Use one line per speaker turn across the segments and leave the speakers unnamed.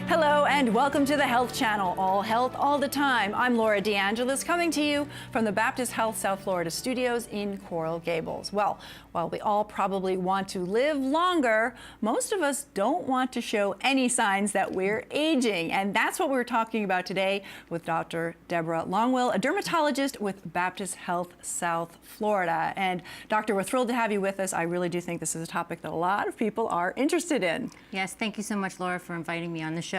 Hello and welcome to the Health Channel, all health all the time. I'm Laura DeAngelis coming to you from the Baptist Health South Florida studios in Coral Gables. Well, while we all probably want to live longer, most of us don't want to show any signs that we're aging. And that's what we're talking about today with Dr. Deborah Longwill, a dermatologist with Baptist Health South Florida. And Doctor, we're thrilled to have you with us. I really do think this is a topic that a lot of people are interested in.
Yes, thank you so much, Laura, for inviting me on the show.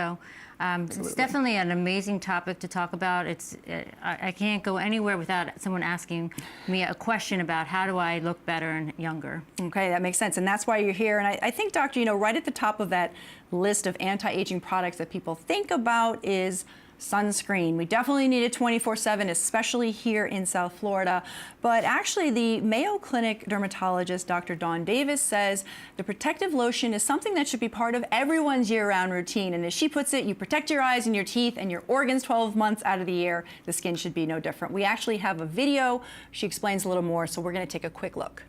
It's definitely an amazing topic to talk about. I can't go anywhere without someone asking me a question about how do I look better and younger. Okay,
that makes sense, and that's why you're here. And I think, Doctor, right at the top of that list of anti-aging products that people think about is sunscreen. We definitely need it 24/7, especially here in South Florida. But actually, the Mayo Clinic dermatologist, Dr. Dawn Davis, says the protective lotion is something that should be part of everyone's year-round routine. And as she puts it, you protect your eyes and your teeth and your organs 12 months out of the year. The skin should be no different. We actually have a video. She explains a little more, so we're going to take a quick look.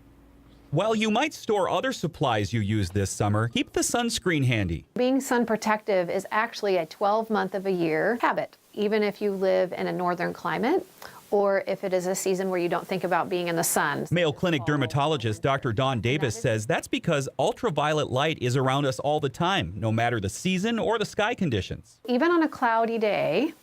While you might store other supplies you use this summer, keep the sunscreen handy.
Being sun protective is actually a 12-month of a year habit, even if you live in a northern climate or if it is a season where you don't think about being in the sun.
Mayo Clinic dermatologist Dr. Dawn Davis says that's because ultraviolet light is around us all the time, no matter the season or the sky conditions.
Even on a cloudy day,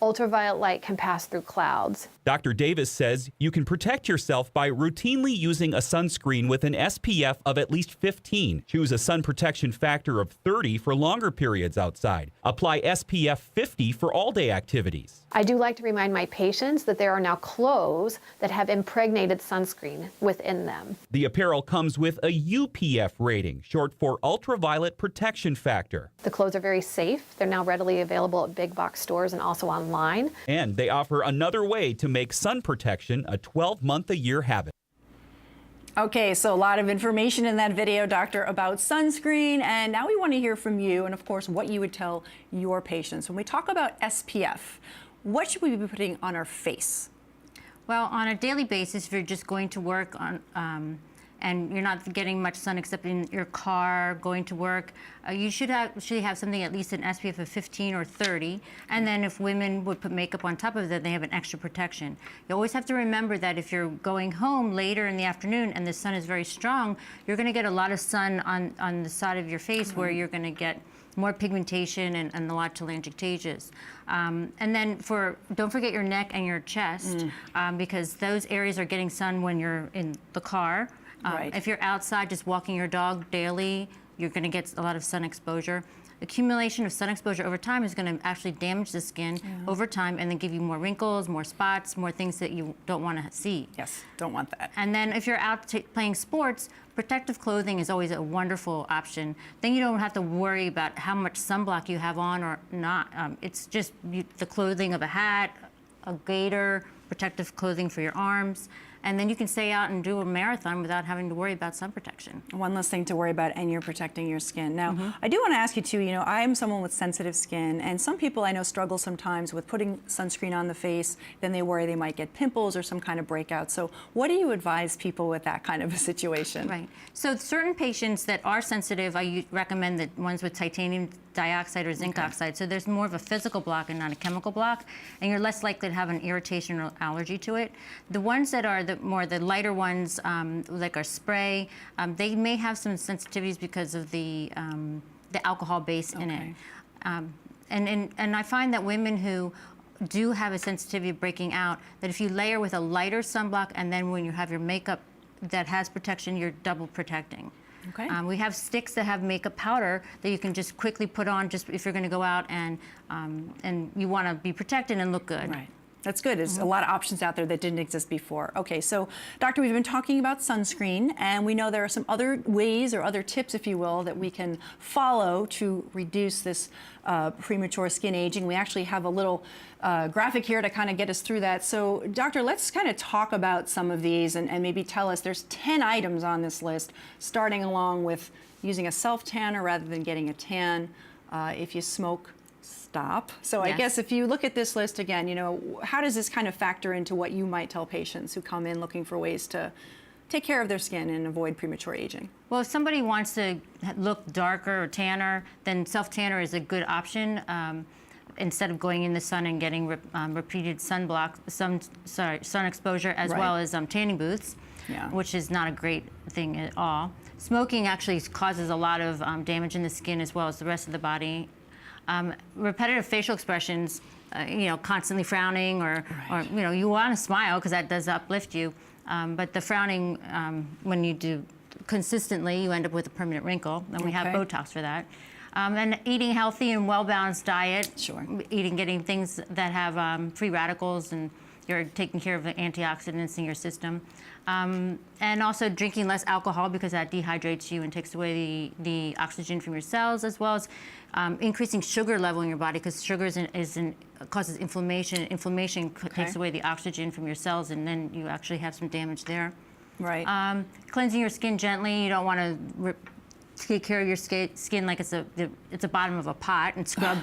ultraviolet light can pass through clouds.
Dr. Davis says you can protect yourself by routinely using a sunscreen with an SPF of at least 15. Choose a sun protection factor of 30 for longer periods outside. Apply SPF 50 for all-day activities.
I do like to remind my patients that there are now clothes that have impregnated sunscreen within them.
The apparel comes with a UPF rating, short for ultraviolet protection factor.
The clothes are very safe. They're now readily available at big box stores and also online.
And they offer another way to make sun protection a 12-month-a-year habit.
Okay, so a lot of information in that video, Doctor, about sunscreen, and now we want to hear from you and, of course, what you would tell your patients. When we talk about SPF, what should we be putting on our face?
Well, on a daily basis, if you're just going to work on and you're not getting much sun except in your car, going to work, you should have something at least an SPF of 15 or 30. And then if women would put makeup on top of that, they have an extra protection. You always have to remember that if you're going home later in the afternoon and the sun is very strong, you're going to get a lot of sun on the side of your face where you're going to get more pigmentation and a lot of telangiectasias. And then don't forget your neck and your chest because those areas are getting sun when you're in the car.
Right.
If you're outside just walking your dog daily, you're going to get a lot of sun exposure. Accumulation of sun exposure over time is going to actually damage the skin over time and then give you more wrinkles, more spots, more things that you don't want to see.
Yes, don't want that.
And then if you're out playing sports, protective clothing is always a wonderful option. Then you don't have to worry about how much sunblock you have on or not. It's just the clothing of a hat, a gaiter, protective clothing for your arms. And then you can stay out and do a marathon without having to worry about sun protection.
One less thing to worry about, and you're protecting your skin. Now, I do want to ask you too, I am someone with sensitive skin, and some people I know struggle sometimes with putting sunscreen on the face, then they worry they might get pimples or some kind of breakout. So what do you advise people with that kind of a situation?
Right. So certain patients that are sensitive, I recommend the ones with titanium dioxide or zinc oxide. So there's more of a physical block and not a chemical block, and you're less likely to have an irritation or allergy to it. The ones that are the lighter ones, like our spray, they may have some sensitivities because of the alcohol base in it. And I find that women who do have a sensitivity of breaking out, that if you layer with a lighter sunblock and then when you have your makeup that has protection, you're double protecting.
Okay.
We have sticks that have makeup powder that you can just quickly put on just if you're going to go out and you want to be protected and look good.
Right. That's good. There's a lot of options out there that didn't exist before. Okay, so Doctor, we've been talking about sunscreen, and we know there are some other ways or other tips, if you will, that we can follow to reduce this premature skin aging. We actually have a little graphic here to kind of get us through that. So, Doctor, let's kind of talk about some of these and maybe tell us, there's 10 items on this list, starting along with using a self-tanner rather than getting a tan. If you smoke, stop. So I guess if you look at this list again, how does this kind of factor into what you might tell patients who come in looking for ways to take care of their skin and avoid premature aging?
Well, if somebody wants to look darker or tanner, then self-tanner is a good option. Instead of going in the sun and getting repeated sun exposure, as
Right.
well as tanning booths,
Yeah.
which is not a great thing at all. Smoking actually causes a lot of damage in the skin as well as the rest of the body. Repetitive facial expressions, constantly frowning or you want to smile because that does uplift you. But the frowning, when you do consistently, you end up with a permanent wrinkle, and we have
Okay.
Botox for that. And eating healthy and well-balanced diet.
Sure.
Getting things that have free radicals, and you're taking care of the antioxidants in your system. And also drinking less alcohol, because that dehydrates you and takes away the oxygen from your cells, as well as increasing sugar level in your body, because sugar causes inflammation. Inflammation takes away the oxygen from your cells, and then you actually have some damage there.
Right.
Cleansing your skin gently. You don't want to take care of your skin like it's a bottom of a pot and scrub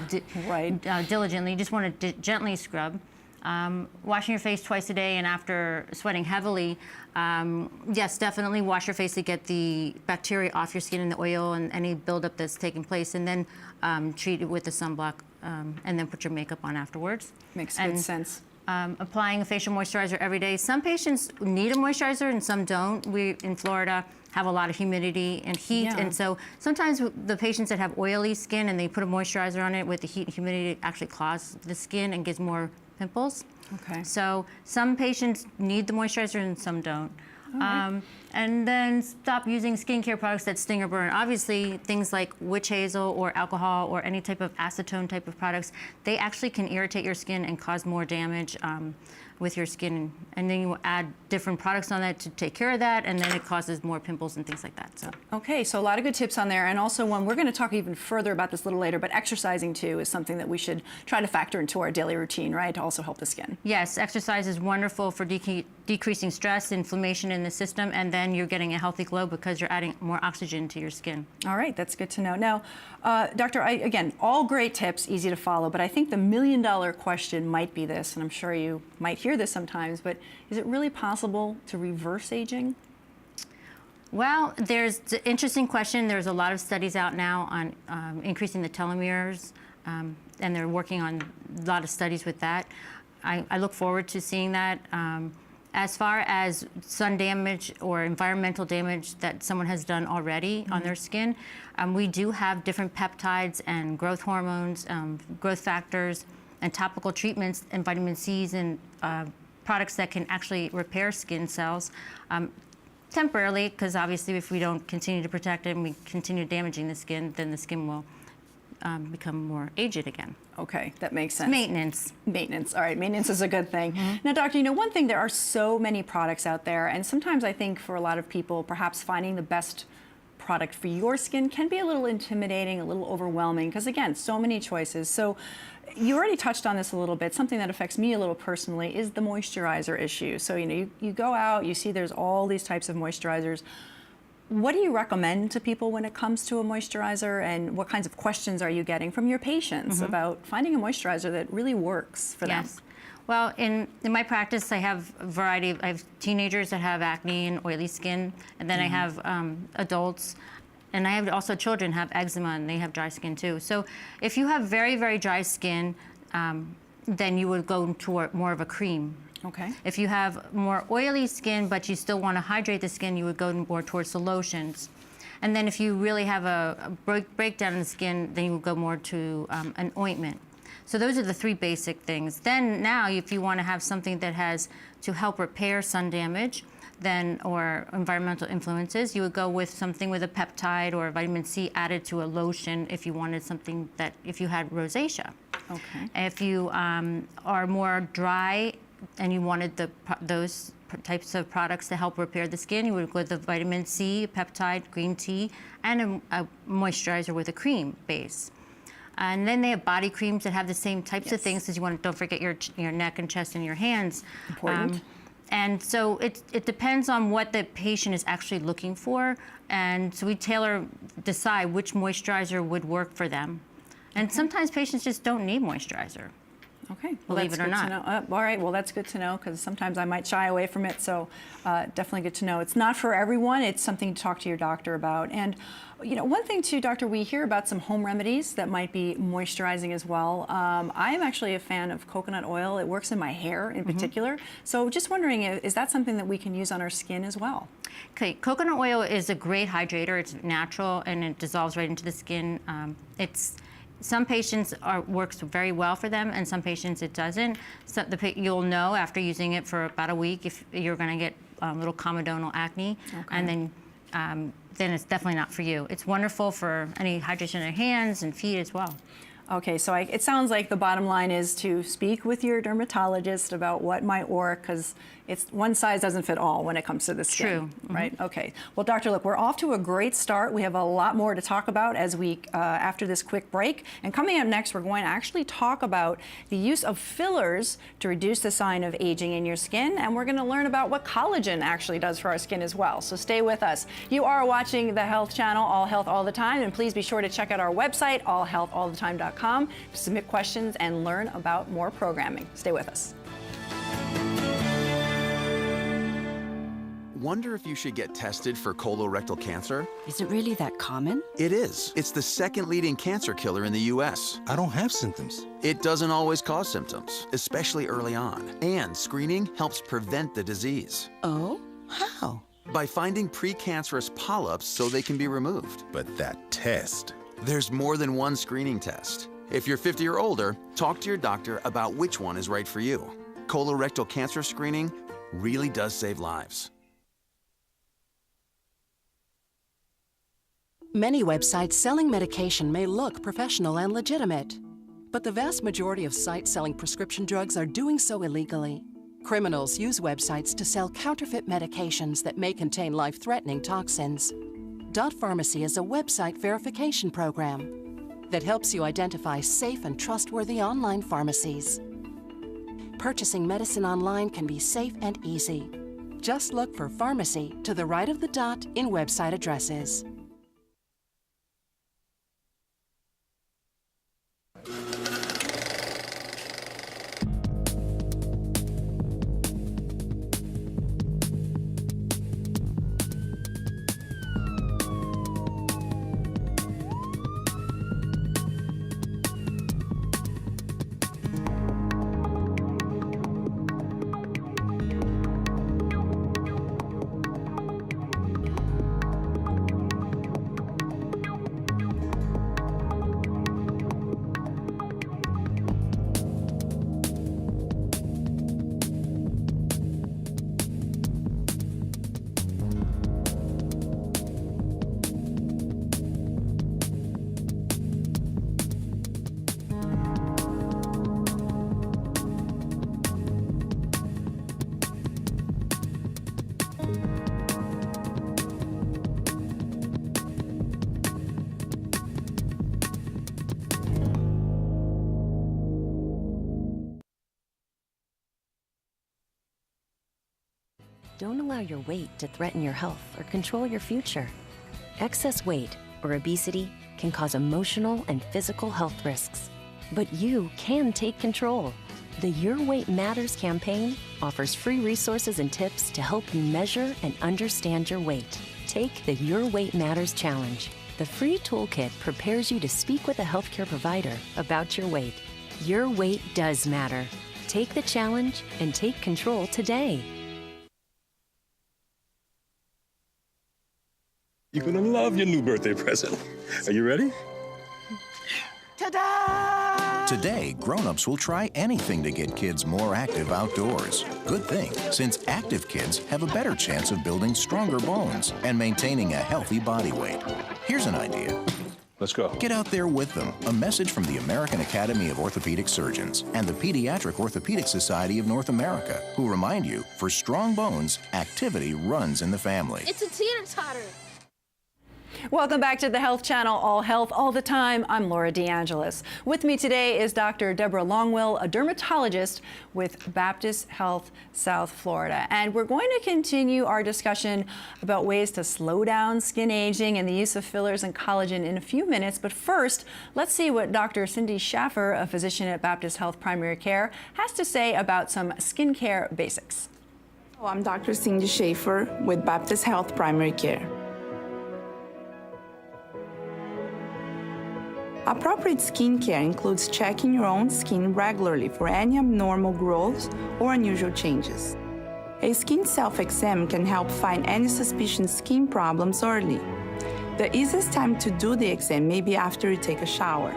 Right.
diligently. You just want to gently scrub. Washing your face twice a day, and after sweating heavily, yes, definitely wash your face to get the bacteria off your skin and the oil and any buildup that's taking place, and then treat it with the sunblock, and then put your makeup on afterwards.
Makes good sense.
Applying a facial moisturizer every day. Some patients need a moisturizer and some don't. We, in Florida, have a lot of humidity and heat,
Yeah.
and so sometimes the patients that have oily skin and they put a moisturizer on it, with the heat and humidity, it actually clogs the skin and gives more pimples.
Okay.
So some patients need the moisturizer and some don't. And then stop using skincare products that sting or burn. Obviously, things like witch hazel or alcohol or any type of acetone type of products, they actually can irritate your skin and cause more damage with your skin. And then you add different products on that to take care of that, and then it causes more pimples and things like that. So.
Okay, so a lot of good tips on there, and also one, we're going to talk even further about this a little later, but exercising too is something that we should try to factor into our daily routine, right, to also help the skin.
Yes, exercise is wonderful for decreasing stress, inflammation in the system, and then you're getting a healthy glow because you're adding more oxygen to your skin.
All right, that's good to know. Now, Doctor, again, all great tips, easy to follow, but I think the million-dollar question might be this, and I'm sure you might hear this sometimes, but is it really possible to reverse aging?
Well, there's an interesting question. There's a lot of studies out now on increasing the telomeres, and they're working on a lot of studies with that. I look forward to seeing that. As far as sun damage or environmental damage that someone has done already on their skin, we do have different peptides and growth hormones, growth factors, and topical treatments and vitamin C's and products that can actually repair skin cells temporarily, because obviously if we don't continue to protect it and we continue damaging the skin, then the skin will become more aged again.
Okay, that makes sense.
Maintenance.
Maintenance. All right, maintenance is a good thing. Now, Doctor, one thing, there are so many products out there, and sometimes I think for a lot of people, perhaps finding the best product for your skin can be a little intimidating, a little overwhelming, because again, so many choices. So you already touched on this a little bit. Something that affects me a little personally is the moisturizer issue. So, you go out, you see there's all these types of moisturizers. What do you recommend to people when it comes to a moisturizer, and what kinds of questions are you getting from your patients about finding a moisturizer that really works for them?
Yes. Well, in my practice, I have a variety. I have teenagers that have acne and oily skin, and then I have adults, and I have also children have eczema and they have dry skin too. So if you have very, very dry skin, then you would go toward more of a cream.
Okay.
If you have more oily skin, but you still want to hydrate the skin, you would go more towards the lotions. And then if you really have a breakdown in the skin, then you would go more to an ointment. So those are the three basic things. Then now, if you want to have something that has to help repair sun damage, or environmental influences, you would go with something with a peptide or a vitamin C added to a lotion if you wanted something that, if you had rosacea.
Okay.
If you are more dry and you wanted those types of products to help repair the skin, you would go with the vitamin C, peptide, green tea, and a moisturizer with a cream base. And then they have body creams that have the same types of things, because you want to, don't forget your neck and chest and your hands.
Important.
And so it depends on what the patient is actually looking for, and so we decide which moisturizer would work for them. And sometimes patients just don't need moisturizer.
Okay,
Believe
that's
it or
good
not.
to know. All right, well, that's good to know because sometimes I might shy away from it. So definitely good to know. It's not for everyone. It's something to talk to your doctor about. And one thing too, doctor, we hear about some home remedies that might be moisturizing as well. I am actually a fan of coconut oil. It works in my hair in particular. So just wondering, is that something that we can use on our skin as well?
Okay, coconut oil is a great hydrator. It's natural and it dissolves right into the skin. Some patients works very well for them, and some patients it doesn't. So you'll know after using it for about a week if you're going to get little comedonal acne, and then it's definitely not for you. It's wonderful for any hydration in your hands and feet as well.
Okay, so it sounds like the bottom line is to speak with your dermatologist about what might work, because one size doesn't fit all when it comes to the skin.
True.
Right? Okay. Well, doctor, look, we're off to a great start. We have a lot more to talk about as after this quick break. And coming up next, we're going to actually talk about the use of fillers to reduce the sign of aging in your skin, and we're going to learn about what collagen actually does for our skin as well. So stay with us. You are watching the Health Channel, All Health All the Time, and please be sure to check out our website, allhealthallthetime.com, to submit questions and learn about more programming. Stay with us.
Wonder if you should get tested for colorectal cancer?
Is it really that common?
It is. It's the second leading cancer killer in the U.S.
I don't have symptoms.
It doesn't always cause symptoms, especially early on. And screening helps prevent the disease.
Oh? How?
By finding precancerous polyps so they can be removed.
But that test.
There's more than one screening test. If you're 50 or older, talk to your doctor about which one is right for you. Colorectal cancer screening really does save lives.
Many websites selling medication may look professional and legitimate, but the vast majority of sites selling prescription drugs are doing so illegally. Criminals use websites to sell counterfeit medications that may contain life-threatening toxins. Dot Pharmacy is a website verification program that helps you identify safe and trustworthy online pharmacies. Purchasing medicine online can be safe and easy. Just look for pharmacy to the right of the dot in website addresses.
Don't allow your weight to threaten your health or control your future. Excess weight or obesity can cause emotional and physical health risks. But you can take control. The Your Weight Matters campaign offers free resources and tips to help you measure and understand your weight. Take the Your Weight Matters Challenge. The free toolkit prepares you to speak with a healthcare provider about your weight. Your weight does matter. Take the challenge and take control today.
You're gonna love your new birthday present. Are you ready?
Ta-da!
Today, grown-ups will try anything to get kids more active outdoors. Good thing, since active kids have a better chance of building stronger bones and maintaining a healthy body weight. Here's an idea.
Let's go.
Get out there with them. A message from the American Academy of Orthopedic Surgeons and the Pediatric Orthopedic Society of North America, who remind you, for strong bones, activity runs in the family.
It's a teeter-totter.
Welcome back to the Health Channel, all health, all the time. I'm Laura DeAngelis. With me today is Dr. Deborah Longwill, a dermatologist with Baptist Health South Florida. And we're going to continue our discussion about ways to slow down skin aging and the use of fillers and collagen in a few minutes. But first, let's see what Dr. Cindy Schaffer, a physician at Baptist Health Primary Care, has to say about some skincare basics.
I'm Dr. Cindy Schaffer with Baptist Health Primary Care. Appropriate skincare includes checking your own skin regularly for any abnormal growths or unusual changes. A skin self-exam can help find any suspicious skin problems early. The easiest time to do the exam may be after you take a shower.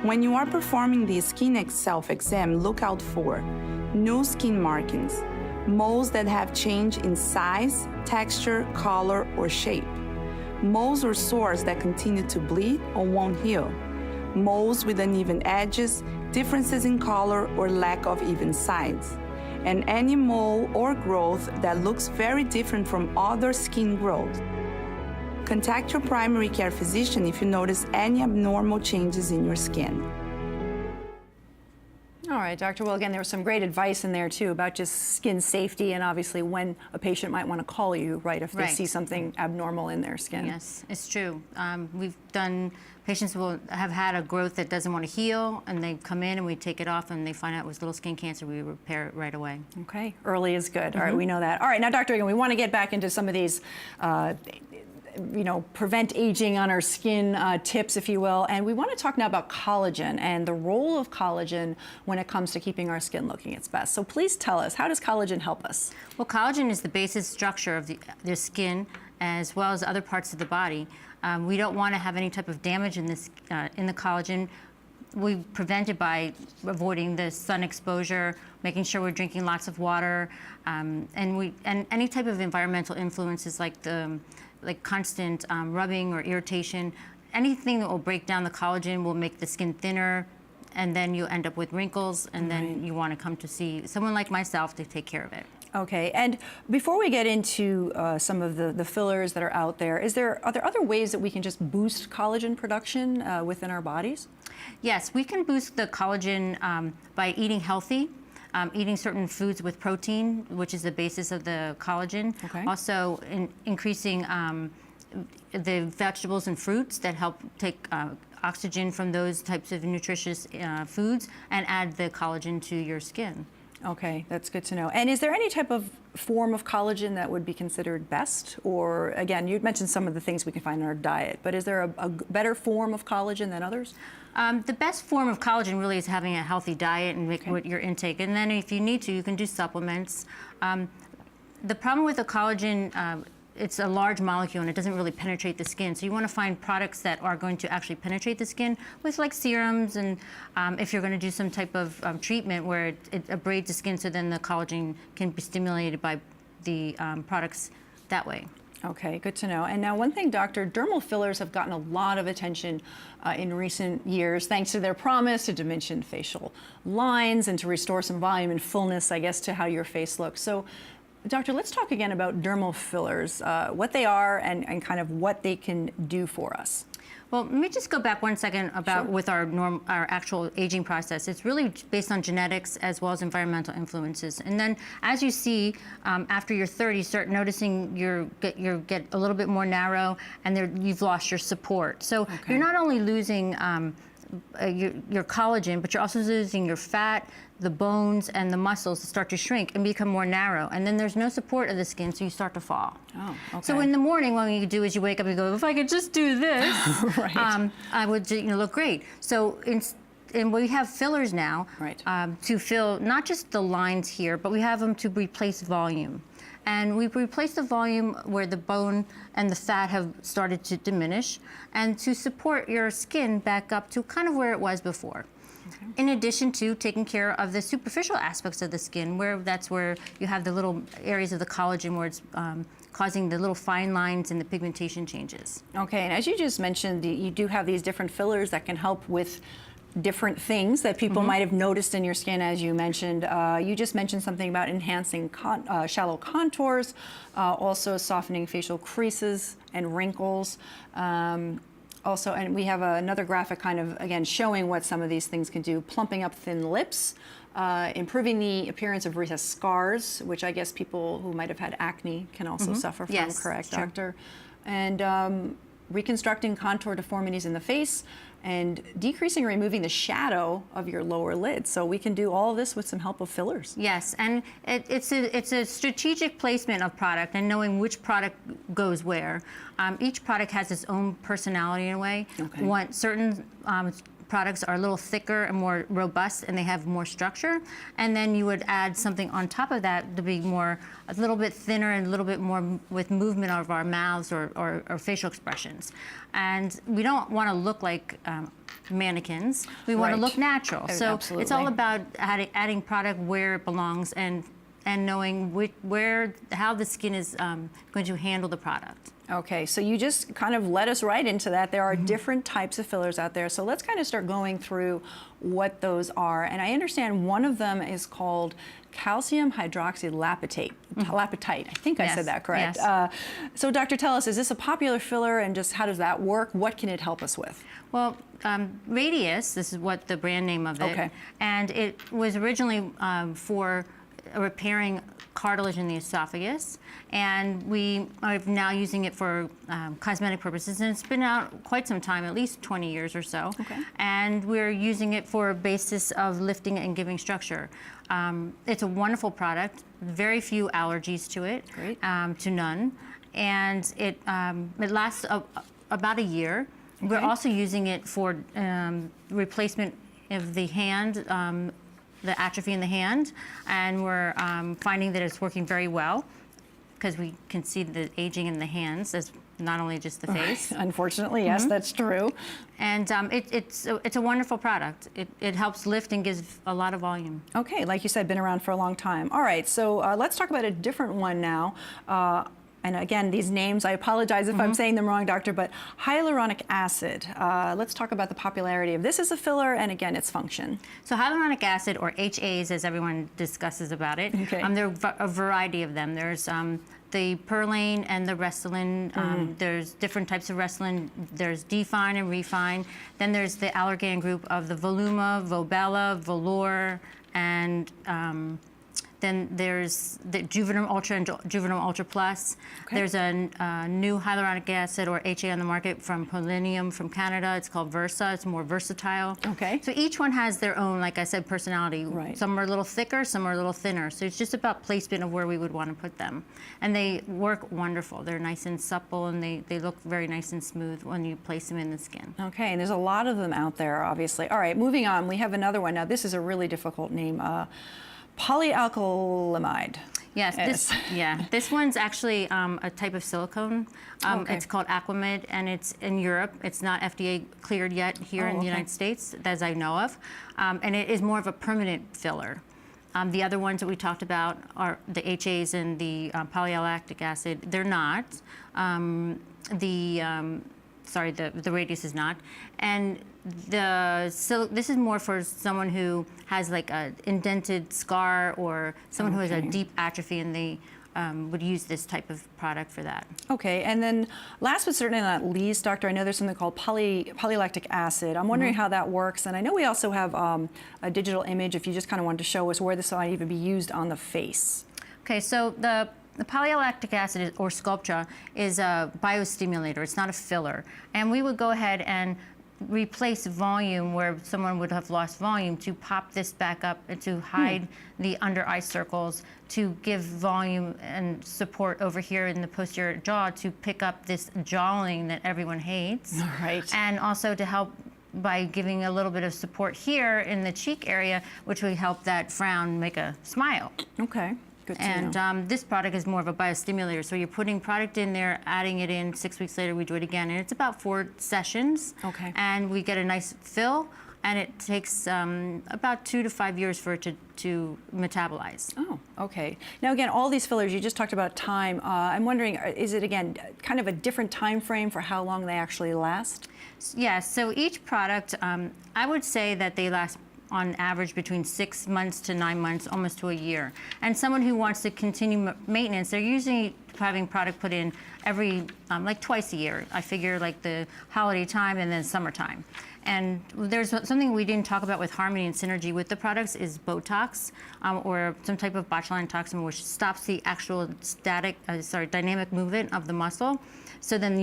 When you are performing the skin self-exam, look out for new skin markings, moles that have changed in size, texture, color, or shape, moles or sores that continue to bleed or won't heal, moles with uneven edges, differences in color, or lack of even sides, and any mole or growth that looks very different from other skin growth. Contact your primary care physician if you notice any abnormal changes in your skin.
All right, Dr. Will, again, there was some great advice in there, too, about just skin safety and obviously when a patient might want to call you, right, if they see something abnormal in their skin.
Yes, it's true. We've done, patients will have had a growth that doesn't want to heal, and they come in and we take it off and they find out it was little skin cancer, we repair it right away.
Okay, early is good. All right, we know that. All right, now, Dr. Egan, we want to get back into some of these prevent aging on our skin tips, if you will. And we want to talk now about collagen and the role of collagen when it comes to keeping our skin looking its best. So please tell us, how does collagen help us?
Well, collagen is the basic structure of the skin as well as other parts of the body. We don't want to have any type of damage in this in the collagen. We prevent it by avoiding the sun exposure, making sure we're drinking lots of water, and any type of environmental influences like constant rubbing or irritation. Anything that will break down the collagen will make the skin thinner, and then you end up with wrinkles, and then you want to come to see someone like myself to take care of it.
Okay, and before we get into some of the fillers that are out there, are there other ways that we can just boost collagen production within our bodies?
Yes, we can boost the collagen by eating healthy. Eating certain foods with protein, which is the basis of the collagen.
Okay.
Also, increasing the vegetables and fruits that help take oxygen from those types of nutritious foods and add the collagen to your skin.
Okay, that's good to know. And is there any type of form of collagen that would be considered best? Or, again, you mentioned some of the things we can find in our diet, but is there a better form of collagen than others?
The best form of collagen really is having a healthy diet and make what your intake. And then if you need to, you can do supplements. The problem with the collagen, it's a large molecule and it doesn't really penetrate the skin. So you want to find products that are going to actually penetrate the skin with like serums, and if you're going to do some type of treatment where it abrades the skin, so then the collagen can be stimulated by the products that way.
Okay, good to know. And now one thing, Doctor, dermal fillers have gotten a lot of attention in recent years thanks to their promise to diminish facial lines and to restore some volume and fullness, I guess, to how your face looks. So, Doctor, let's talk again about dermal fillers, what they are and kind of what they can do for us.
Well, let me just go back 1 second about with our actual aging process. It's really based on genetics as well as environmental influences. And then, as you see, after you're 30, you start noticing you get a little bit more narrow, and you've lost your support. So you're not only losing your collagen, but you're also losing your fat, the bones, and the muscles to start to shrink and become more narrow. And then there's no support of the skin, so you start to fall.
Oh, okay.
So in the morning, what you do is you wake up and go, if I could just do this, I would look great. So and we have fillers now to fill not just the lines here, but we have them to replace volume. And we've replaced the volume where the bone and the fat have started to diminish, and to support your skin back up to kind of where it was before. In addition to taking care of the superficial aspects of the skin, that's where you have the little areas of the collagen where it's causing the little fine lines and the pigmentation changes.
Okay, and as you just mentioned, you do have these different fillers that can help with different things that people might have noticed in your skin, as you mentioned. You just mentioned something about enhancing shallow contours, also softening facial creases and wrinkles. Also, and we have another graphic kind of, again, showing what some of these things can do. Plumping up thin lips, improving the appearance of recessed scars, which I guess people who might have had acne can also suffer from,
Yes,
correct,
sure.
doctor? And reconstructing contour deformities in the face, and decreasing or removing the shadow of your lower lid. So we can do all of this with some help of fillers.
Yes, and it's a strategic placement of product and knowing which product goes where. Each product has its own personality in a way.
Okay.
Certain products are a little thicker and more robust and they have more structure, and then you would add something on top of that to be a little bit thinner and a little bit more with movement of our mouths or facial expressions. And we don't want to look like mannequins. We want to look natural. So
Absolutely.
it's all about adding product where it belongs and knowing how the skin is going to handle the product.
Okay, so you just kind of led us right into that. There are different types of fillers out there. So let's kind of start going through what those are. And I understand one of them is called calcium hydroxylapatite. Lapatite, I think I said that correct.
Yes.
So doctor, tell us, is this a popular filler, and just how does that work? What can it help us with?
Well, Radius, this is what the brand name of it,
Okay.
and it was originally for repairing cartilage in the esophagus, and we are now using it for cosmetic purposes, and it's been out quite some time, at least 20 years or so.
Okay.
And we're using it for a basis of lifting and giving structure. It's a wonderful product, very few allergies to it,
Great.
to none, and it lasts about a year.
Okay.
We're also using it for replacement of the hand, the atrophy in the hand, and we're finding that it's working very well because we can see the aging in the hands as not only just the face.
Unfortunately, yes, that's true.
And it's a wonderful product. It helps lift and gives a lot of volume.
Okay, like you said, been around for a long time. All right, so let's talk about a different one now. And again, these names, I apologize if I'm saying them wrong, doctor, but hyaluronic acid. Let's talk about the popularity of this as a filler, and again, its function.
So hyaluronic acid, or HAs as everyone discusses about it,
Okay.
there are a variety of them. There's the Perlane and the Restylane. There's different types of Restylane. There's Define and Refine. Then there's the Allergan group of the Voluma, Volbella, Volure, and then there's the Juvenile Ultra and Juvenile Ultra Plus.
Okay.
There's a new hyaluronic acid, or HA, on the market from Polinium from Canada. It's called Versa. It's more versatile.
Okay.
So each one has their own, like I said, personality.
Right.
Some are a little thicker, some are a little thinner. So it's just about placement of where we would want to put them. And they work wonderful. They're nice and supple, and they look very nice and smooth when you place them in the skin.
Okay, and there's a lot of them out there, obviously. All right, moving on, we have another one. Now, this is a really difficult name. Polyalkylamide.
Yes, this one's actually a type of silicone.
Okay.
It's called Aquamid, and it's in Europe. It's not FDA cleared yet here in the United States, as I know of. And it is more of a permanent filler. The other ones that we talked about are the HAs and the polylactic acid. They're not. The Radius is not. And this is more for someone who has like an indented scar, or someone who has a deep atrophy, and they would use this type of product for that.
Okay, and then last but certainly not least, doctor, I know there's something called polylactic acid. I'm wondering how that works, and I know we also have a digital image, if you just kind of wanted to show us where this might even be used on the face.
Okay, so the polylactic acid, or Sculptra, is a biostimulator. It's not a filler. And we would go ahead and replace volume where someone would have lost volume, to pop this back up and to hide the under eye circles, to give volume and support over here in the posterior jaw, to pick up this jawling that everyone hates.
All right.
And also to help by giving a little bit of support here in the cheek area, which would help that frown make a smile.
Okay. Good to know.
And this product is more of a biostimulator. So you're putting product in there, adding it in, 6 weeks later we do it again. And it's about 4 sessions.
Okay.
And we get a nice fill, and it takes about 2 to 5 years for it to metabolize.
Oh, okay. Now again, all these fillers, you just talked about time. I'm wondering, is it again kind of a different time frame for how long they actually last?
Yes, so each product, I would say that they last on average between 6 months to 9 months, almost to a year. And someone who wants to continue maintenance, they're usually having product put in every, like twice a year. I figure like the holiday time and then summertime. And there's something we didn't talk about with harmony and synergy with the products is Botox, or some type of botulinum toxin, which stops the actual dynamic movement of the muscle. So then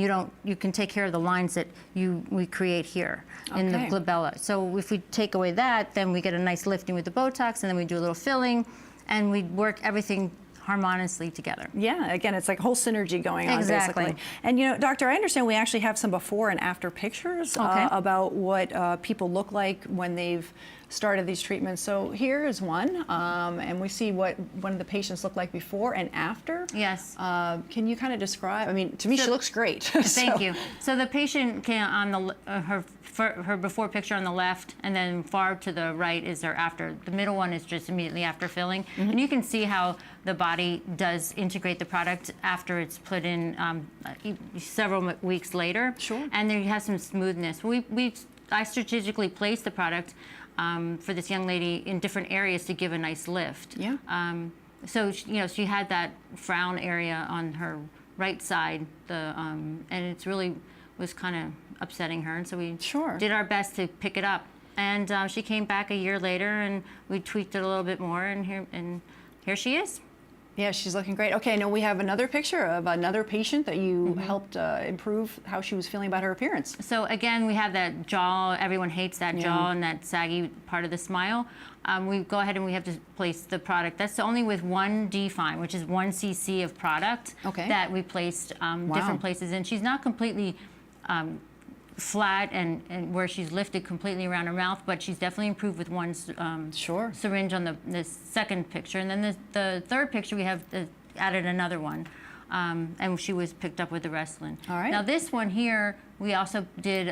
you can take care of the lines that we create here in the glabella. So if we take away that, then we get a nice lifting with the Botox, and then we do a little filling, and we work everything harmoniously together.
Yeah, again, it's like whole synergy going on,
Exactly.
basically. And you know, doctor, I understand we actually have some before and after pictures about what people look like when they've started these treatments. So here is one, and we see what one of the patients looked like before and after.
Yes.
Can you kind of describe? I mean, to me, she looks great.
Thank you. So the patient can on her before picture on the left, and then far to the right is her after. The middle one is just immediately after filling, and you can see how the body does integrate the product after it's put in several weeks later. Sure. And there has some smoothness. I strategically placed the product for this young lady in different areas to give a nice lift. Yeah. So she had that frown area on her right side, and it's really was kind of upsetting her, and so we did our best to pick it up. And she came back a year later, and we tweaked it a little bit more, and here she is.
Yeah, she's looking great. Okay, now we have another picture of another patient that you helped improve how she was feeling about her appearance.
So again, we have that jaw. Everyone hates that jaw and that saggy part of the smile. We go ahead and we have to place the product. That's only with 1 define, which is 1 cc of product that we placed different places. And she's not completely flat and where she's lifted completely around her mouth, but she's definitely improved with 1 syringe on the second picture. And then the third picture, we have added another one, and she was picked up with the Restylane. All right. Now this one here, we also did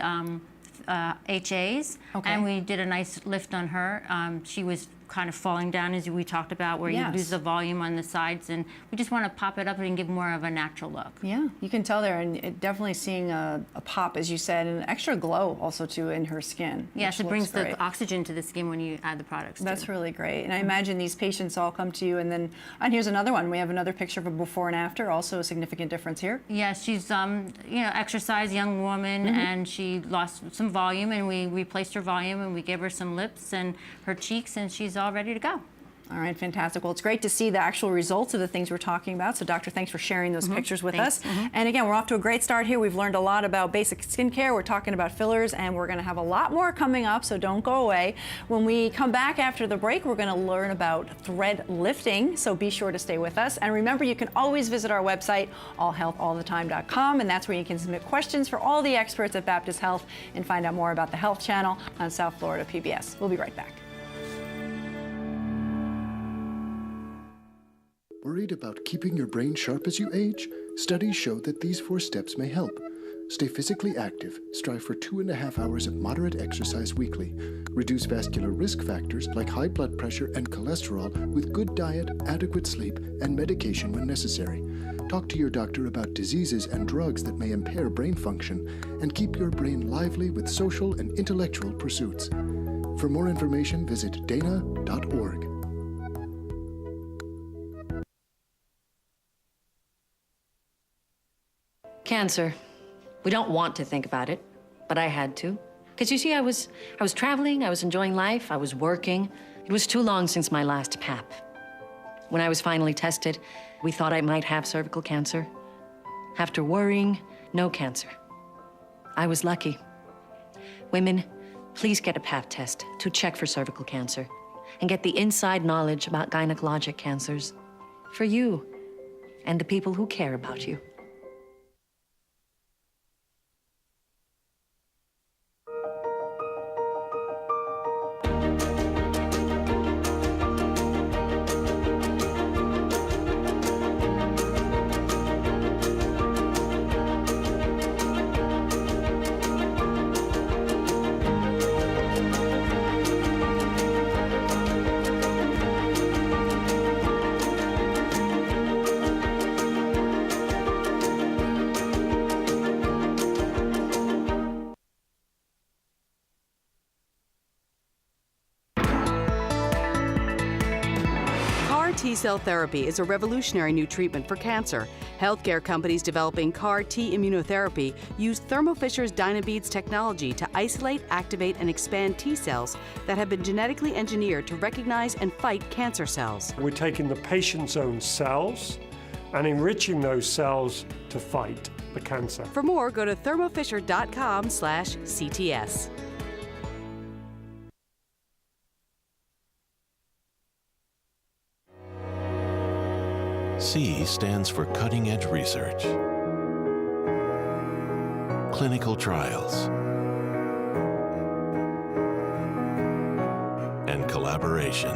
HAs, and we did a nice lift on her. She was kind of falling down, as we talked about, where you lose the volume on the sides, and we just want to pop it up and give more of a natural look.
Yeah, you can tell there, and definitely seeing a pop, as you said, and an extra glow also too in her skin.
Yes, it brings the oxygen to the skin when you add the products.
That's really great, and I imagine these patients all come to you, and here's another one. We have another picture of a before and after, also a significant difference here.
Yes, she's exercised young woman, and she lost some volume, and we replaced her volume, and we gave her some lips and her cheeks, and she's all ready to go.
All right, fantastic. Well, it's great to see the actual results of the things we're talking about. So, doctor, thanks for sharing those pictures with us. And again, we're off to a great start here. We've learned a lot about basic skincare. We're talking about fillers, and we're going to have a lot more coming up, so don't go away. When we come back after the break, we're going to learn about thread lifting, so be sure to stay with us. And remember, you can always visit our website, allhealthallthetime.com, and that's where you can submit questions for all the experts at Baptist Health and find out more about the Health Channel on South Florida PBS. We'll be right back.
Worried about keeping your brain sharp as you age? Studies show that these 4 steps may help. Stay physically active. Strive for 2.5 hours of moderate exercise weekly. Reduce vascular risk factors like high blood pressure and cholesterol with good diet, adequate sleep, and medication when necessary. Talk to your doctor about diseases and drugs that may impair brain function, and keep your brain lively with social and intellectual pursuits. For more information, visit dana.org.
Cancer. We don't want to think about it, but I had to. Because you see, I was traveling, I was enjoying life, I was working. It was too long since my last PAP. When I was finally tested, we thought I might have cervical cancer. After worrying, no cancer. I was lucky. Women, please get a Pap test to check for cervical cancer and get the inside knowledge about gynecologic cancers for you and the people who care about you.
T-cell therapy is a revolutionary new treatment for cancer. Healthcare companies developing CAR T immunotherapy use Thermo Fisher's Dynabeads technology to isolate, activate, and expand T-cells that have been genetically engineered to recognize and fight cancer cells.
We're taking the patient's own cells and enriching those cells to fight the cancer.
For more, go to thermofisher.com/CTS.
C stands for cutting-edge research, clinical trials, and collaboration.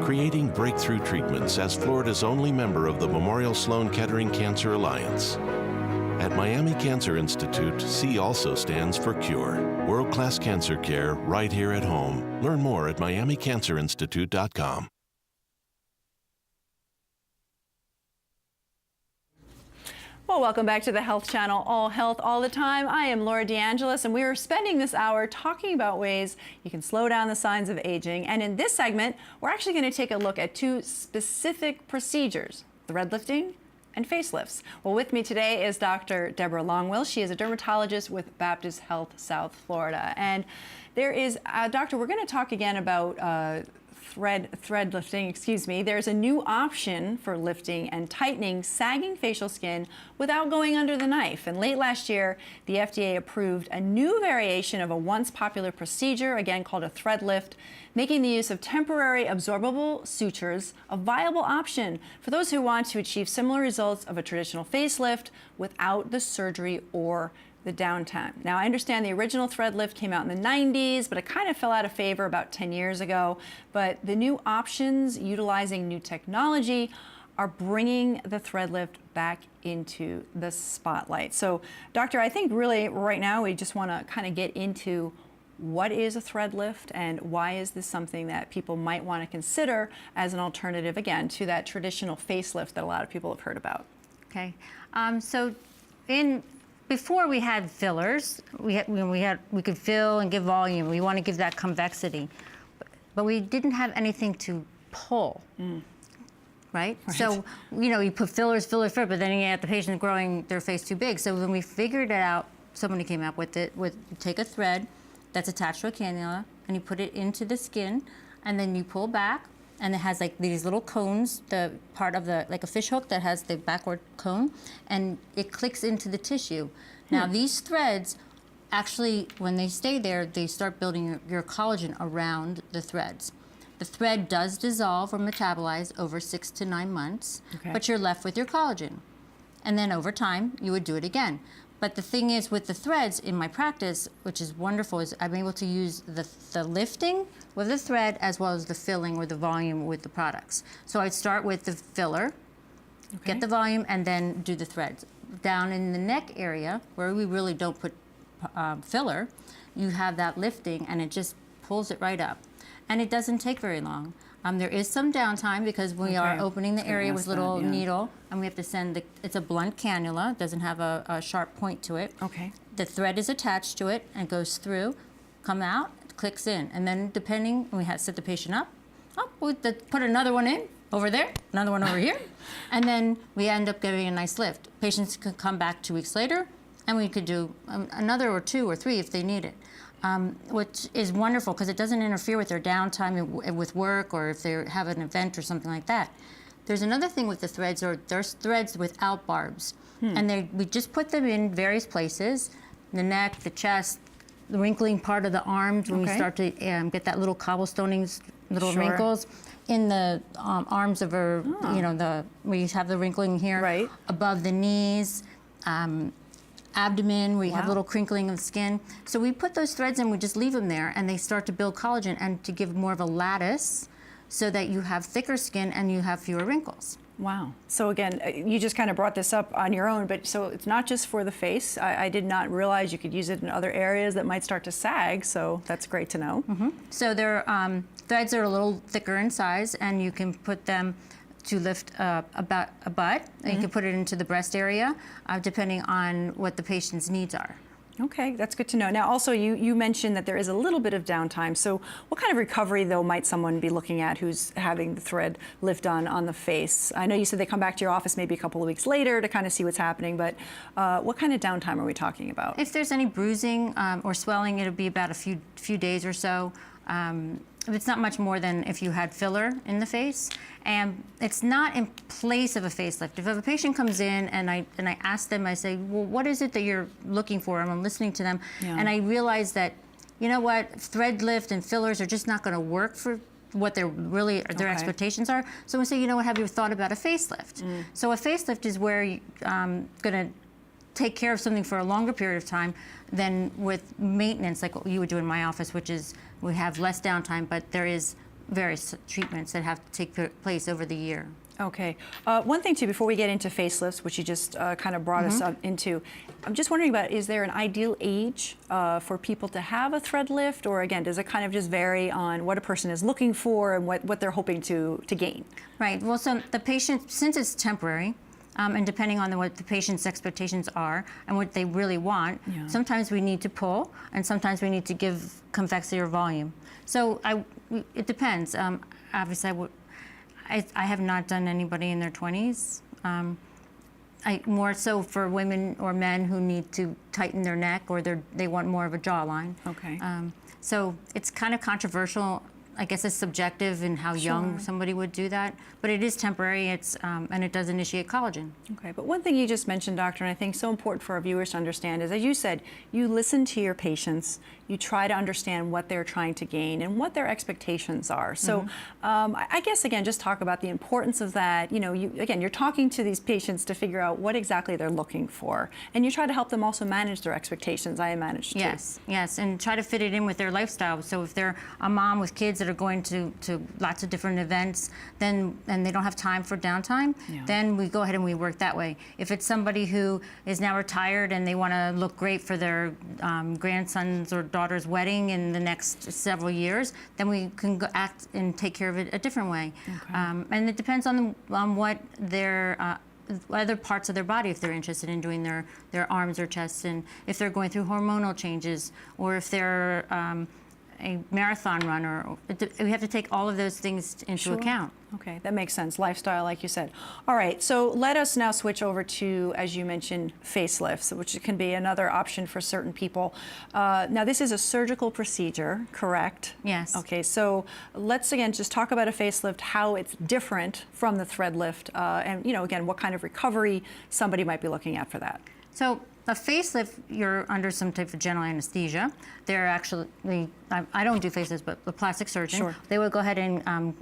Creating breakthrough treatments as Florida's only member of the Memorial Sloan Kettering Cancer Alliance. At Miami Cancer Institute, C also stands for Cure. World-class cancer care right here at home. Learn more at miamicancerinstitute.com.
Well, welcome back to the Health Channel, all health, all the time. I am Laura DeAngelis, and we are spending this hour talking about ways you can slow down the signs of aging. And in this segment, we're actually going to take a look at two specific procedures, thread lifting and facelifts. Well, with me today is Dr. Deborah Longwill. She is a dermatologist with Baptist Health South Florida. And there is, doctor, we're going to talk again about thread lifting, excuse me. There's a new option for lifting and tightening sagging facial skin without going under the knife. And late last year, the FDA approved a new variation of a once popular procedure, again called a thread lift, making the use of temporary absorbable sutures a viable option for those who want to achieve similar results of a traditional facelift without the surgery or the downtime. Now, I understand the original thread lift came out in the 90s, but it kind of fell out of favor about 10 years ago. But the new options utilizing new technology are bringing the thread lift back into the spotlight. So, doctor, I think really right now we just want to kind of get into what is a thread lift and why is this something that people might want to consider as an alternative, again, to that traditional facelift that a lot of people have heard about.
Okay, before we had fillers, we could fill and give volume. We want to give that convexity, but we didn't have anything to pull, right? So, you put fillers, but then you had the patient growing their face too big. So when we figured it out, somebody came up with it. Take a thread that's attached to a cannula, and you put it into the skin, and then you pull back, and it has like these little cones, the part of like a fish hook that has the backward cone, and it clicks into the tissue. Now these threads, actually, when they stay there, they start building your collagen around the threads. The thread does dissolve or metabolize over 6 to 9 months, but you're left with your collagen. And then over time, you would do it again. But the thing is, with the threads in my practice, which is wonderful, is I'm able to use the lifting with the thread as well as the filling or the volume with the products. So I'd start with the filler, get the volume, and then do the threads. Down in the neck area, where we really don't put filler, you have that lifting, and it just pulls it right up. And it doesn't take very long. There is some downtime because we are opening the area with little needle, and we have to send it's a blunt cannula. It doesn't have a sharp point to it. The thread is attached to it and goes through, come out, clicks in, and then depending, we have to set the patient up. We put another one in over there, another one over here, and then we end up getting a nice lift. Patients could come back 2 weeks later, and we could do another or 2 or 3 if they need it. Which is wonderful because it doesn't interfere with their downtime with work or if they have an event or something like that. There's another thing with the threads, or there's threads without barbs. And we just put them in various places, the neck, the chest, the wrinkling part of the arms when we start to get that little cobblestoning, little wrinkles in the arms of her, where you have the wrinkling here, above the knees, abdomen, where you have a little crinkling of the skin. So we put those threads in, we just leave them there, and they start to build collagen and to give more of a lattice so that you have thicker skin and you have fewer wrinkles.
Wow. So again, you just kind of brought this up on your own, but so it's not just for the face. I did not realize you could use it in other areas that might start to sag, so that's great to know.
So their threads are a little thicker in size, and you can put them to lift a butt. You can put it into the breast area, depending on what the patient's needs are.
Okay, that's good to know. Now, also, you mentioned that there is a little bit of downtime. So what kind of recovery, though, might someone be looking at who's having the thread lift on the face? I know you said they come back to your office maybe a couple of weeks later to kind of see what's happening, but what kind of downtime are we talking about?
If there's any bruising or swelling, it'll be about a few days or so. It's not much more than if you had filler in the face, and it's not in place of a facelift. If a patient comes in and I ask them, I say, well, what is it that you're looking for? And I'm listening to them, and I realize that, you know what, thread lift and fillers are just not going to work for what their expectations are. So we say, you know what, have you thought about a facelift? So a facelift is where you're going to take care of something for a longer period of time than with maintenance, like what you would do in my office, which is we have less downtime, but there is various treatments that have to take place over the year.
Okay. One thing, too, before we get into facelifts, which you just kind of brought us up into, I'm just wondering about, is there an ideal age for people to have a thread lift? Or, again, does it kind of just vary on what a person is looking for and what they're hoping to gain?
Right. Well, so the patient, since it's temporary, and depending on what the patient's expectations are and what they really want, sometimes we need to pull, and sometimes we need to give convexity or volume. So it depends. Obviously, I have not done anybody in their 20s. More so for women or men who need to tighten their neck or they want more of a jawline.
Okay.
So it's kind of controversial. I guess it's subjective in how young somebody would do that, but it is temporary. It's and it does initiate collagen.
Okay, but one thing you just mentioned, doctor, and I think so important for our viewers to understand is, as you said, you listen to your patients, you try to understand what they're trying to gain and what their expectations are. So I guess, again, just talk about the importance of that. You know, you're talking to these patients to figure out what exactly they're looking for, and you try to help them also manage their expectations, I imagine, too.
Yes, and try to fit it in with their lifestyle. So if they're a mom with kids that are going to lots of different events, and they don't have time for downtime, then we go ahead and we work that way. If it's somebody who is now retired and they want to look great for their grandson's or daughter's wedding in the next several years, then we can go act and take care of it a different way. And it depends on what their other parts of their body, if they're interested in doing their arms or chests, and if they're going through hormonal changes, or if they're a marathon runner. We have to take all of those things into account.
Okay, that makes sense. Lifestyle, like you said. All right, so let us now switch over to, as you mentioned, facelifts, which can be another option for certain people. Now, this is a surgical procedure, correct?
Yes.
Okay, so let's again just talk about a facelift, how it's different from the thread lift, and again, what kind of recovery somebody might be looking at for that.
So a facelift, you're under some type of general anesthesia. They're actually, I don't do facelifts, but the plastic surgeon, they will go ahead and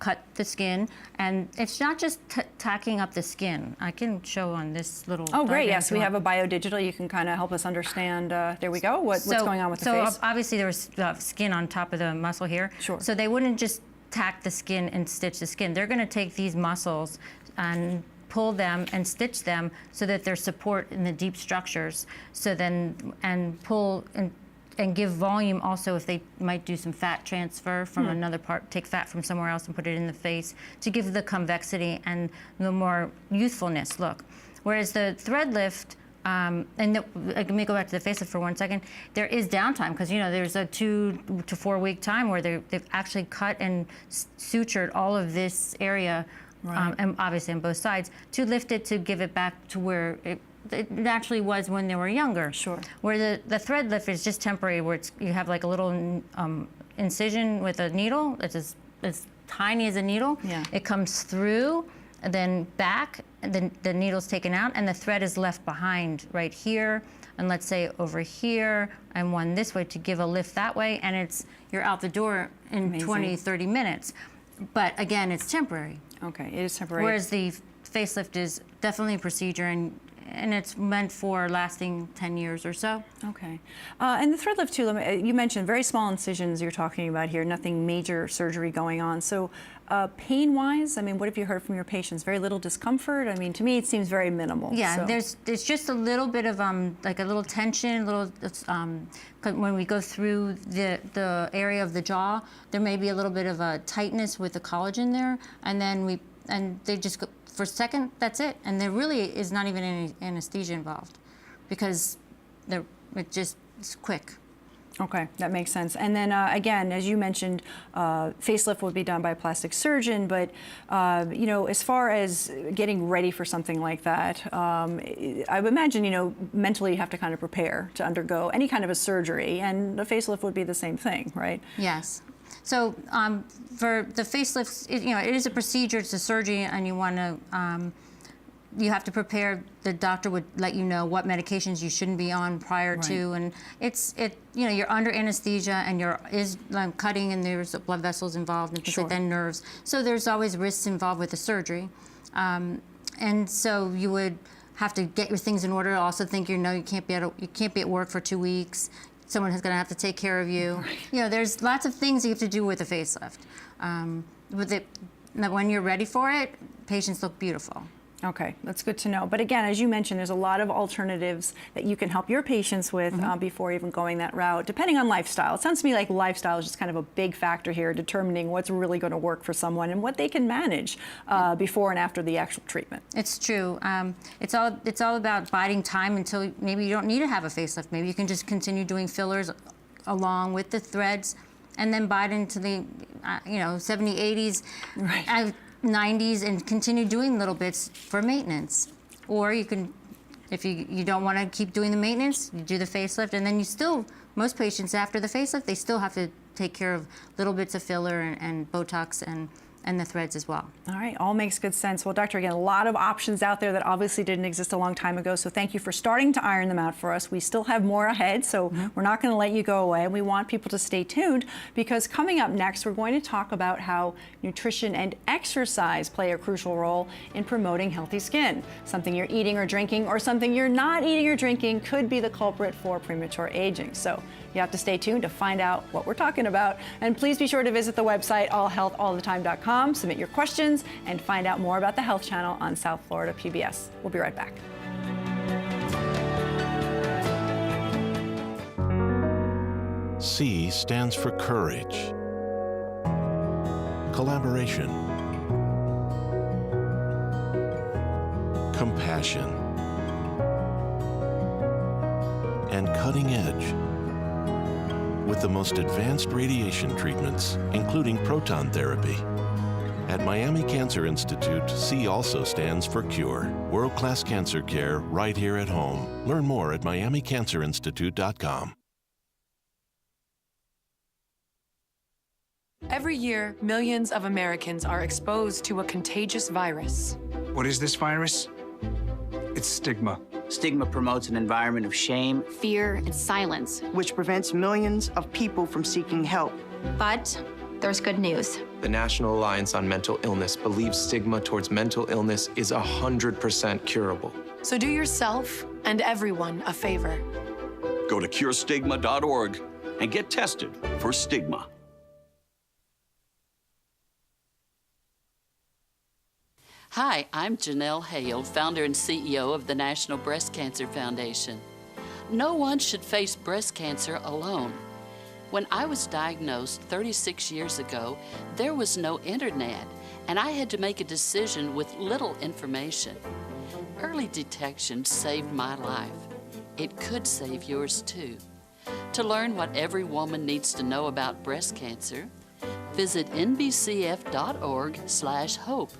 cut the skin. And it's not just tacking up the skin. I can show on this little
Oh, great, yes. We have a biodigital. You can kind of help us understand, there we go, what's going on with the face.
So obviously there was skin on top of the muscle here. So they wouldn't just tack the skin and stitch the skin. They're going to take these muscles and pull them and stitch them so that there's support in the deep structures. So then, and pull and give volume also if they might do some fat transfer from another part, take fat from somewhere else and put it in the face to give the convexity and the more youthfulness look. Whereas the thread lift, let me go back to the facelift for 1 second. There is downtime because there's a 2 to 4 week time where they've actually cut and sutured all of this area. And obviously on both sides, to lift it to give it back to where it naturally was when they were younger. Where the thread lift is just temporary, where you have like a little incision with a needle that's as tiny as a needle. It comes through, and then back, and then the needle's taken out, and the thread is left behind right here, and let's say over here, and one this way to give a lift that way, and you're out the door in 20, 30 minutes. But again, it's temporary.
Okay, it is temporary.
Whereas the facelift is definitely a procedure, and it's meant for lasting 10 years or so.
Okay. And the thread lift, too, you mentioned very small incisions you're talking about here, nothing major surgery going on. So pain-wise, I mean, what have you heard from your patients? Very little discomfort? I mean, to me, it seems very minimal.
Yeah, there's just a little bit of like a little tension, when we go through the area of the jaw, there may be a little bit of a tightness with the collagen there, and then they just go, for a second, that's it. And there really is not even any anesthesia involved because it's quick.
Okay, that makes sense. And then again, as you mentioned, facelift would be done by a plastic surgeon, but you know, as far as getting ready for something like that, I would imagine, you know, mentally you have to kind of prepare to undergo any kind of a surgery, and a facelift would be the same thing, right?
Yes. So for the facelifts, you know, it is a procedure, it's a surgery, and you want to you have to prepare. The doctor would let you know what medications you shouldn't be on prior to, and you know, you're under anesthesia and you're cutting, and there's blood vessels involved and things like that, nerves. So there's always risks involved with the surgery, and so you would have to get your things in order. Also think, you know, you can't be at work for 2 weeks. Someone is going to have to take care of you. You know, there's lots of things you have to do with a facelift. When you're ready for it, patients look beautiful.
Okay, that's good to know. But again, as you mentioned, there's a lot of alternatives that you can help your patients with before even going that route, depending on lifestyle. It sounds to me like lifestyle is just kind of a big factor here, determining what's really going to work for someone and what they can manage before and after the actual treatment.
It's true. It's all about biding time until maybe you don't need to have a facelift. Maybe you can just continue doing fillers along with the threads, and then bide into the 70s, 80s. 90s, and continue doing little bits for maintenance. Or you can, if you don't want to keep doing the maintenance, you do the facelift, and then most patients after the facelift, they still have to take care of little bits of filler and Botox and the threads as well.
All right, all makes good sense. Well, Doctor, again, a lot of options out there that obviously didn't exist a long time ago, so thank you for starting to iron them out for us. We still have more ahead, so we're not going to let you go away. We want people to stay tuned, because coming up next, we're going to talk about how nutrition and exercise play a crucial role in promoting healthy skin. Something you're eating or drinking, or something you're not eating or drinking, could be the culprit for premature aging. So you have to stay tuned to find out what we're talking about. And please be sure to visit the website allhealthallthetime.com. Submit your questions and find out more about the Health Channel on South Florida PBS. We'll be right back.
C stands for courage, collaboration, compassion, and cutting edge. With the most advanced radiation treatments, including proton therapy. At Miami Cancer Institute, C also stands for CURE, world-class cancer care right here at home. Learn more at miamicancerinstitute.com.
Every year, millions of Americans are exposed to a contagious virus.
What is this virus? It's stigma.
Stigma promotes an environment of shame,
fear, and silence,
which prevents millions of people from seeking help.
But there's good news.
The National Alliance on Mental Illness believes stigma towards mental illness is 100% curable.
So do yourself and everyone a favor.
Go to curestigma.org and get tested for stigma.
Hi, I'm Janelle Hale, founder and CEO of the National Breast Cancer Foundation. No one should face breast cancer alone. When I was diagnosed 36 years ago, there was no internet, and I had to make a decision with little information. Early detection saved my life. It could save yours too. To learn what every woman needs to know about breast cancer, visit nbcf.org/hope.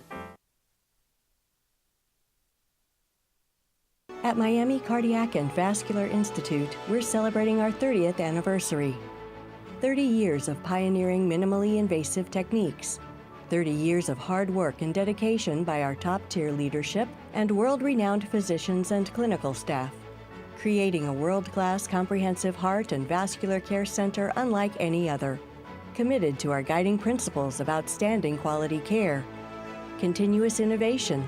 At Miami Cardiac and Vascular Institute, we're celebrating our 30th anniversary. 30 years of pioneering minimally invasive techniques. 30 years of hard work and dedication by our top-tier leadership and world-renowned physicians and clinical staff. Creating a world-class comprehensive heart and vascular care center unlike any other. Committed to our guiding principles of outstanding quality care, continuous innovation,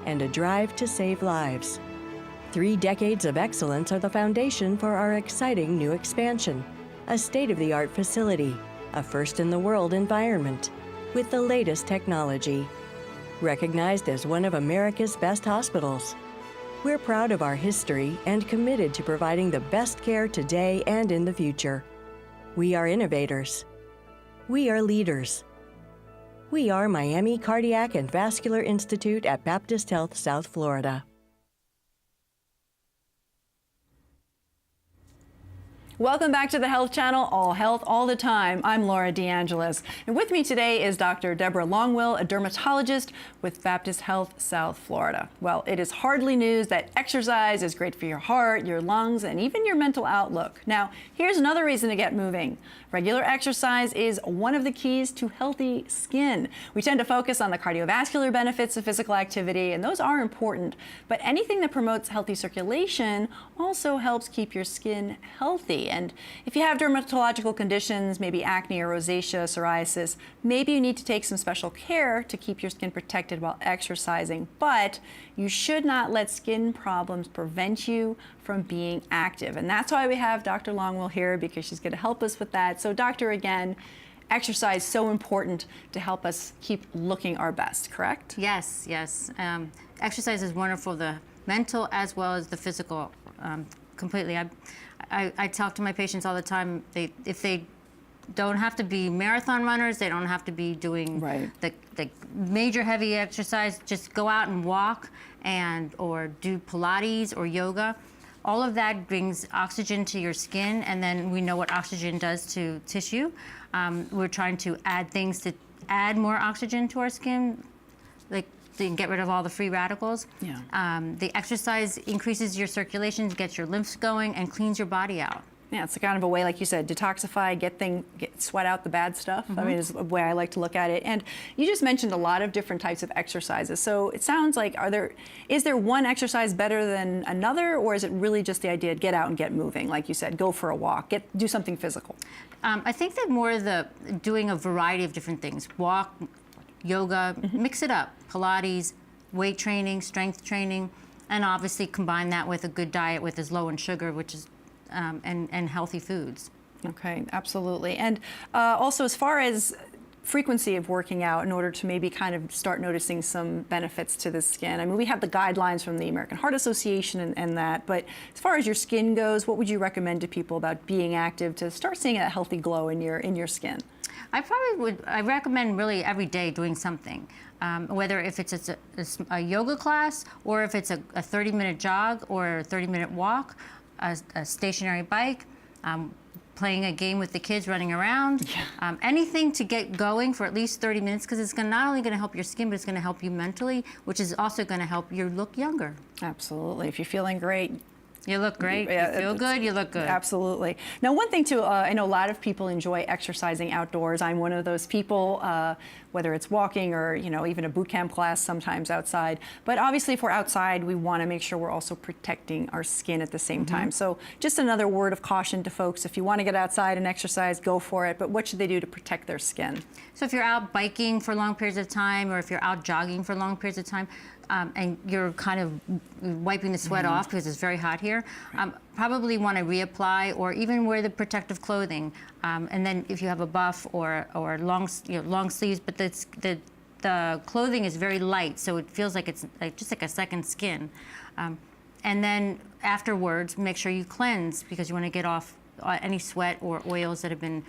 and a drive to save lives. 3 decades of excellence are the foundation for our exciting new expansion. A state-of-the-art facility, a first-in-the-world environment, with the latest technology. Recognized as one of America's best hospitals. We're proud of our history and committed to providing the best care today and in the future. We are innovators. We are leaders. We are Miami Cardiac and Vascular Institute at Baptist Health, South Florida.
Welcome back to the Health Channel, all health, all the time. I'm Laura DeAngelis. And with me today is Dr. Deborah Longwill, a dermatologist with Baptist Health, South Florida. Well, it is hardly news that exercise is great for your heart, your lungs, and even your mental outlook. Now, here's another reason to get moving. Regular exercise is one of the keys to healthy skin. We tend to focus on the cardiovascular benefits of physical activity, and those are important. But anything that promotes healthy circulation also helps keep your skin healthy. And if you have dermatological conditions, maybe acne or rosacea, psoriasis, maybe you need to take some special care to keep your skin protected while exercising. But you should not let skin problems prevent you from being active. And that's why we have Dr. Longwill here, because she's going to help us with that. So, doctor, again, exercise is so important to help us keep looking our best, correct?
Yes, yes. Exercise is wonderful, the mental as well as the physical, completely. I talk to my patients all the time. If they don't have to be marathon runners, they don't have to be doing the major heavy exercise, just go out and walk or do Pilates or yoga. All of that brings oxygen to your skin, and then we know what oxygen does to tissue. We're trying to add things to add more oxygen to our skin, like to get rid of all the free radicals.
Yeah.
The exercise increases your circulation, gets your lymphs going, and cleans your body out.
Yeah, it's a kind of a way, like you said, detoxify, sweat out the bad stuff. I mean, is the way I like to look at it. And you just mentioned a lot of different types of exercises. So it sounds like, is there one exercise better than another, or is it really just the idea, get out and get moving? Like you said, go for a walk, do something physical.
I think that more doing a variety of different things, walk, yoga, mix it up, Pilates, weight training, strength training, and obviously combine that with a good diet with as low in sugar, which is and healthy foods.
Okay, absolutely. And also, as far as frequency of working out, in order to maybe kind of start noticing some benefits to the skin. I mean, we have the guidelines from the American Heart Association and that, but as far as your skin goes, what would you recommend to people about being active to start seeing a healthy glow in your skin?
I recommend really every day doing something, whether if it's a yoga class or if it's a 30-minute jog or a 30-minute walk, a stationary bike, playing a game with the kids, running around, anything to get going for at least 30 minutes, because it's not only going to help your skin, but it's going to help you mentally, which is also going to help you look younger.
Absolutely. If you're feeling great,
you look great. You feel good, you look good.
Absolutely. Now, one thing too, I know a lot of people enjoy exercising outdoors. I'm one of those people, whether it's walking or even a boot camp class sometimes outside. But obviously, if we're outside, we want to make sure we're also protecting our skin at the same time. So just another word of caution to folks: if you want to get outside and exercise, go for it. But what should they do to protect their skin?
So if you're out biking for long periods of time, or if you're out jogging for long periods of time, and you're kind of wiping the sweat off because it's very hot here, probably want to reapply or even wear the protective clothing. And then if you have a buff or long sleeves, but the clothing is very light, so it feels like it's just like a second skin. And then afterwards, make sure you cleanse, because you want to get off any sweat or oils that have been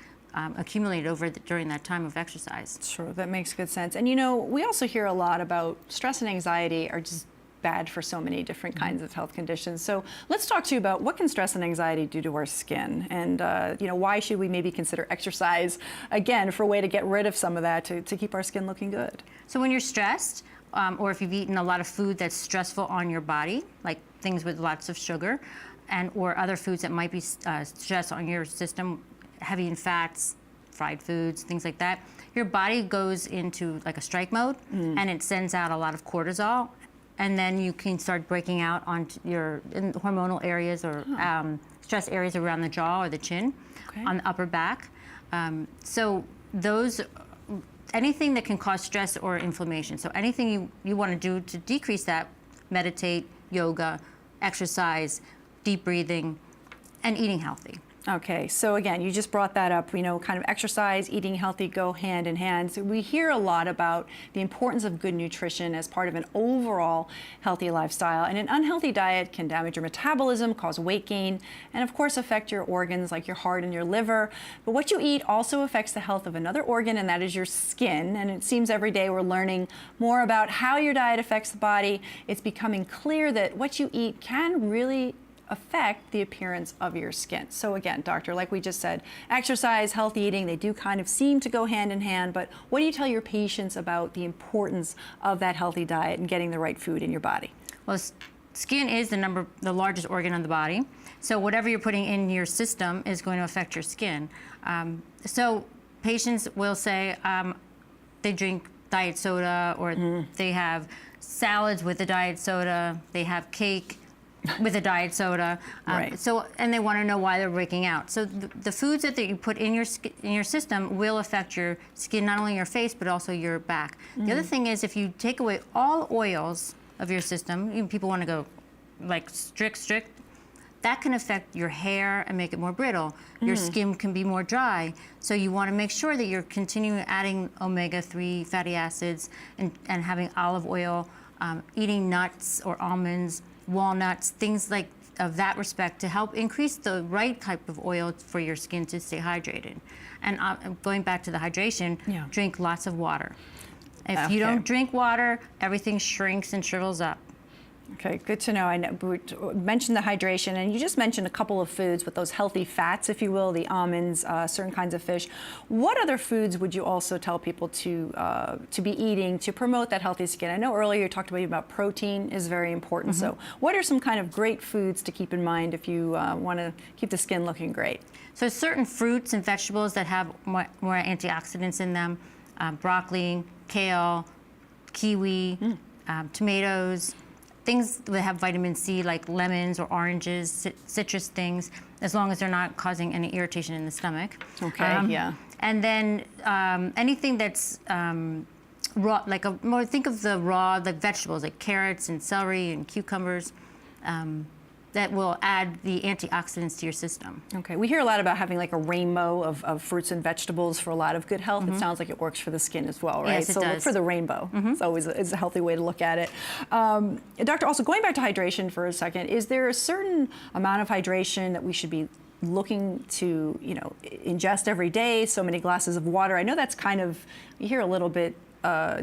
accumulated during that time of exercise.
Sure, that makes good sense. And we also hear a lot about stress and anxiety are just bad for so many different kinds of health conditions. So let's talk to you about what can stress and anxiety do to our skin, and why should we maybe consider exercise again for a way to get rid of some of that to keep our skin looking good.
So when you're stressed, or if you've eaten a lot of food that's stressful on your body, like things with lots of sugar, or other foods that might be stress on your system, heavy in fats, fried foods, things like that, your body goes into like a strike mode, and it sends out a lot of cortisol, and then you can start breaking out onto your hormonal areas or stress areas around the jaw or the chin, on the upper back. So anything that can cause stress or inflammation. So anything you want to do to decrease that: meditate, yoga, exercise, deep breathing, and eating healthy.
Okay, so again, you just brought that up, kind of exercise, eating healthy go hand in hand. So we hear a lot about the importance of good nutrition as part of an overall healthy lifestyle. And an unhealthy diet can damage your metabolism, cause weight gain, and of course affect your organs like your heart and your liver. But what you eat also affects the health of another organ, and that is your skin. And it seems every day we're learning more about how your diet affects the body. It's becoming clear that what you eat can really affect the appearance of your skin. So again, doctor, like we just said, exercise, healthy eating, they do kind of seem to go hand in hand, but what do you tell your patients about the importance of that healthy diet and getting the right food in your body?
Well, skin is the largest organ on the body. So whatever you're putting in your system is going to affect your skin. So patients will say they drink diet soda, or they have salads with a diet soda, they have cake with a diet soda.
Right.
And they want to know why they're breaking out. So the foods that you put in your system will affect your skin, not only your face, but also your back. The other thing is, if you take away all oils of your system, even people want to go like strict, that can affect your hair and make it more brittle. Your skin can be more dry. So you want to make sure that you're continuing adding omega-3 fatty acids and having olive oil, eating nuts or almonds, walnuts, things like of that respect to help increase the right type of oil for your skin to stay hydrated. And going back to the hydration, drink lots of water. If you don't drink water, everything shrinks and shrivels up.
Okay, good to know. I know we mentioned the hydration, and you just mentioned a couple of foods with those healthy fats, if you will, the almonds, certain kinds of fish. What other foods would you also tell people to be eating to promote that healthy skin? I know earlier you talked about protein is very important. So what are some kind of great foods to keep in mind if you want to keep the skin looking great?
So certain fruits and vegetables that have more antioxidants in them, broccoli, kale, kiwi, tomatoes, things that have vitamin C like lemons or oranges, citrus things, as long as they're not causing any irritation in the stomach.
Okay, yeah.
And then anything that's raw, think of the raw vegetables like carrots and celery and cucumbers, that will add the antioxidants to your system.
Okay, we hear a lot about having like a rainbow of fruits and vegetables for a lot of good health. It sounds like it works for the skin as well, right?
Yes, it
so
does.
look for the rainbow. It's always a healthy way to look at it. Doctor, also going back to hydration for a second, is there a certain amount of hydration that we should be looking to, ingest every day? So many glasses of water. I know that's kind of, you hear a little bit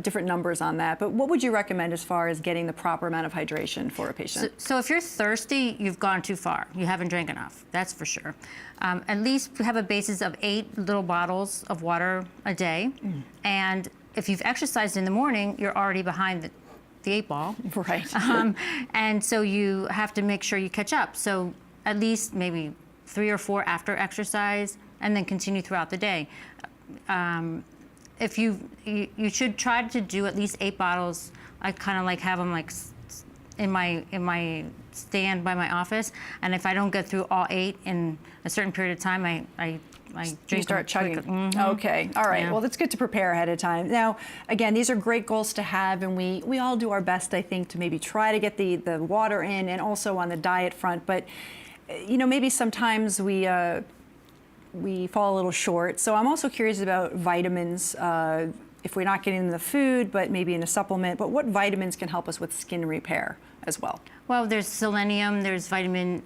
different numbers on that, but what would you recommend as far as getting the proper amount of hydration for a patient?
So if you're thirsty, you've gone too far. You haven't drank enough, that's for sure. At least have a basis of 8 little bottles of water a day. And if you've exercised in the morning, you're already behind the 8 ball.
Right.
And so you have to make sure you catch up. So at least maybe 3 or 4 after exercise, and then continue throughout the day. If you should try to do at least 8 bottles. I kind of have them in my stand by my office, and if I don't get through all 8 in a certain period of time, I drink.
You start chugging. Okay, all right.
Yeah.
Well, that's good to prepare ahead of time. Now, again, these are great goals to have, and we all do our best, I think, to maybe try to get the water in, and also on the diet front. But maybe sometimes we fall a little short. So I'm also curious about vitamins, if we're not getting the food, but maybe in a supplement. But what vitamins can help us with skin repair as well?
Well, there's selenium, there's vitamin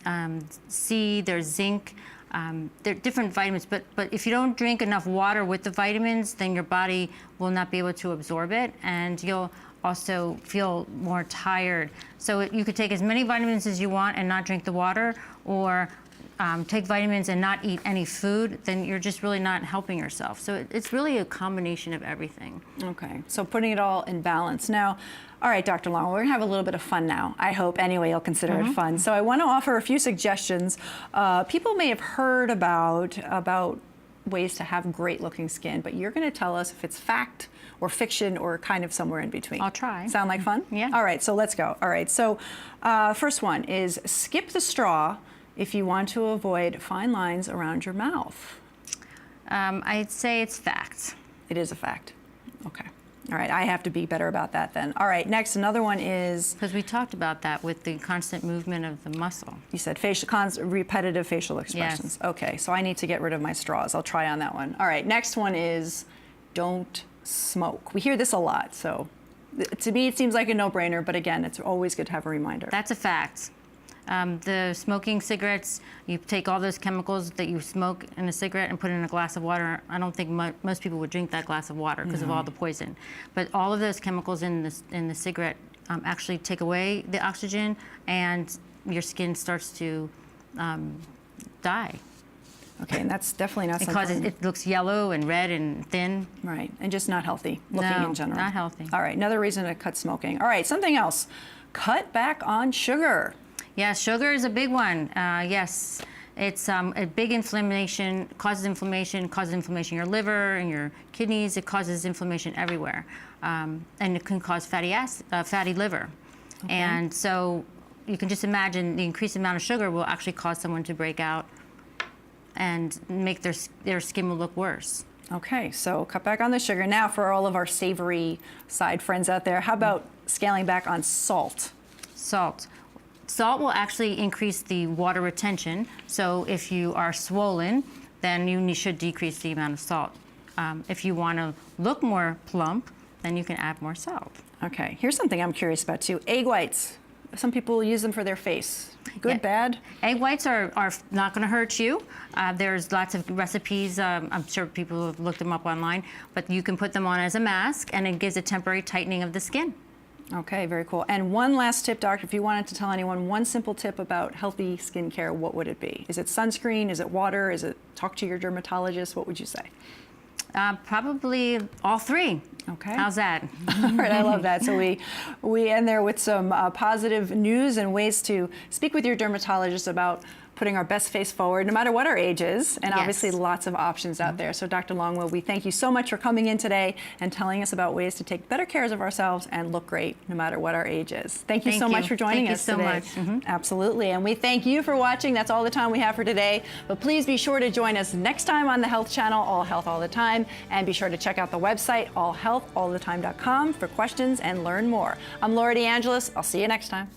C, there's zinc. There are different vitamins, but if you don't drink enough water with the vitamins, then your body will not be able to absorb it, and you'll also feel more tired. So you could take as many vitamins as you want and not drink the water, or take vitamins and not eat any food, then you're just really not helping yourself. So it's really a combination of everything.
Okay, so putting it all in balance. Now, all right, Dr. Longwill, we're gonna have a little bit of fun now. I hope, anyway, you'll consider it fun. So I wanna offer a few suggestions. People may have heard about ways to have great looking skin, but you're gonna tell us if it's fact or fiction or kind of somewhere in between.
I'll try.
Sound like fun?
Yeah.
All right, so let's go. All right, so first one is skip the straw if you want to avoid fine lines around your mouth.
I'd say it's fact.
It is a fact. Okay. All right, I have to be better about that then. All right, next, another one is...
Because we talked about that with the constant movement of the muscle.
You said repetitive facial expressions.
Yes.
Okay, so I need to get rid of my straws. I'll try on that one. All right, next one is don't smoke. We hear this a lot, so to me it seems like a no-brainer, but again, it's always good to have a reminder.
That's a fact. The smoking cigarettes, you take all those chemicals that you smoke in a cigarette and put it in a glass of water. I don't think most people would drink that glass of water because of all the poison. But all of those chemicals in the cigarette actually take away the oxygen and your skin starts to die.
Okay, and that's definitely not something.
It looks yellow and red and thin.
Right, and just not healthy looking in general.
Not healthy.
All right, another reason to cut smoking. All right, something else. Cut back on sugar.
Yeah, sugar is a big one. Yes, it's a big inflammation, causes inflammation in your liver and your kidneys. It causes inflammation everywhere. And it can cause fatty liver. Okay. And so you can just imagine the increased amount of sugar will actually cause someone to break out and make their skin will look worse.
Okay, so cut back on the sugar. Now for all of our savory side friends out there, how about scaling back on salt?
Salt. Salt will actually increase the water retention. So if you are swollen, then you should decrease the amount of salt. If you want to look more plump, then you can add more salt.
Okay, here's something I'm curious about too. Egg whites. Some people use them for their face. Good, bad?
Egg whites are not going to hurt you. There's lots of recipes. I'm sure people have looked them up online. But you can put them on as a mask, and it gives a temporary tightening of the skin.
Okay, very cool. And one last tip, doctor, if you wanted to tell anyone one simple tip about healthy skincare, what would it be? Is it sunscreen? Is it water? Is it talk to your dermatologist? What would you say?
Probably all three.
Okay.
How's that?
All right, I love that. So we end there with some positive news and ways to speak with your dermatologist about putting our best face forward, no matter what our age is, and obviously lots of options out there. So Dr. Longwill, we thank you so much for coming in today and telling us about ways to take better care of ourselves and look great, no matter what our age is. Thank you so much for joining us today.
Thank you so much.
Absolutely, and we thank you for watching. That's all the time we have for today, but please be sure to join us next time on the Health Channel, All Health All the Time, and be sure to check out the website, allhealthallthetime.com, for questions and learn more. I'm Laura DeAngelis. I'll see you next time.